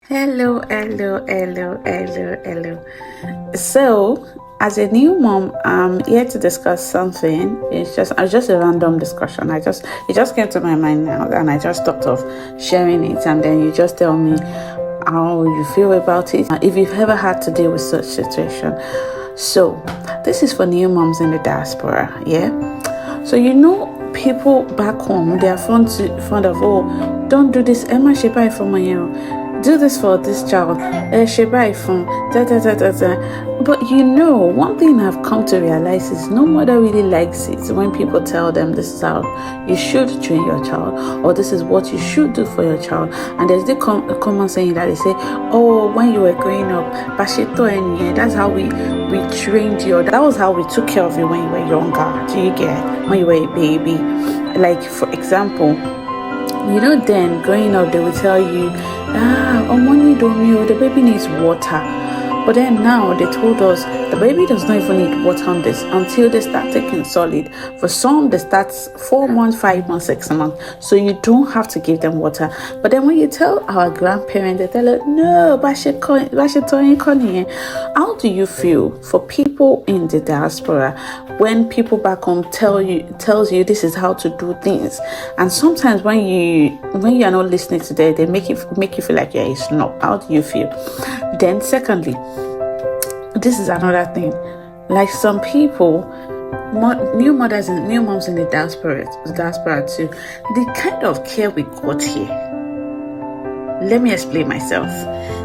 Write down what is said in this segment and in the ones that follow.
Hello. So, as a new mom, I'm here to discuss something. It's just a random discussion. It just came to my mind now, and I just thought of sharing it. And then you just tell me how you feel about it. If you've ever had to deal with such situation. So, this is for new moms in the diaspora. Yeah. So people back home, they are fond of, oh, don't do this. Emma, she buy for my do this for this child. She buy from da da da da da. But one thing I've come to realize is no mother really likes it when people tell them this is how you should train your child, or this is what you should do for your child. And there's the common saying that they say, oh, when you were growing up, that's how we trained you. That was how we took care of you when you were younger. Do you get? When you were a baby. Like, for example, then growing up, they will tell you, money don't meal, the baby needs water. But then now they told us the baby does not even need water on this until they start taking solid. For some, they start 4 months, 5 months, 6 months. So you don't have to give them water. But then when you tell our grandparents, they tell us, no, how do you feel for people in the diaspora when people back home tells you this is how to do things? And sometimes when you are not listening to them, they make you feel like you're a snob. How do you feel? Then secondly, this is another thing. Like some people, new moms in the diaspora too, the kind of care we got here. Let me explain myself.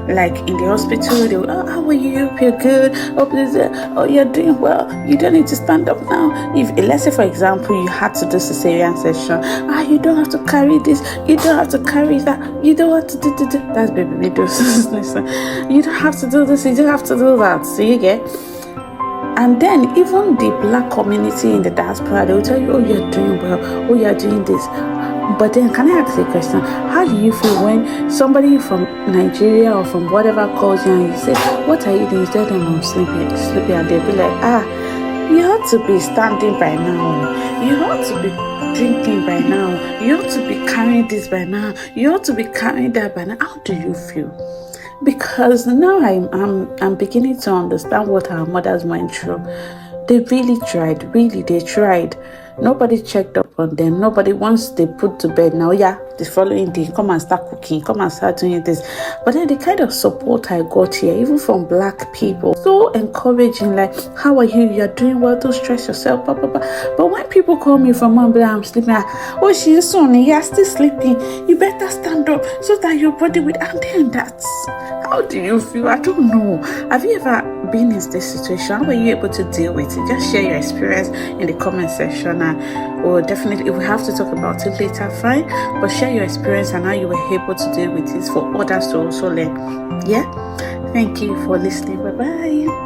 Like in the hospital, they will, how are you? You're good. Oh, please, you're doing well. You don't need to stand up now. Let's say, for example, you had to do cesarean section. You don't have to carry this. You don't have to carry that. You don't have to do. That's baby videos. You don't have to do this. You don't have to do that. So you get. And then even the black community in the diaspora, they will tell you, oh, you're doing well. Oh, you're doing this. But then, can I ask you a question? How do you feel when somebody from Nigeria or from whatever calls you and you say, what are you doing? You tell them I'm sleeping, and they'll be like, you ought to be standing by now. You ought to be drinking by now. You ought to be carrying this by now. You ought to be carrying that by now. How do you feel? Because now I'm beginning to understand what our mothers went through. They really tried. They tried. Nobody checked up on them. Nobody, once they put to bed, now, the following day, come and start cooking, come and start doing this. But then the kind of support I got here, even from black people, so encouraging, like, how are you? You're doing well, don't stress yourself, blah, blah, blah. But when people call me from mom, I'm sleeping, oh, she's sonny, you're still sleeping. You better stand up so that your body will, and then that's, how do you feel? I don't know. Have you ever been in this situation? How were you able to deal with it? Just share your experience in the comment section, or definitely if we have to talk about it later, fine, but share your experience and how you were able to deal with it for others to also learn. Thank you for listening. Bye bye.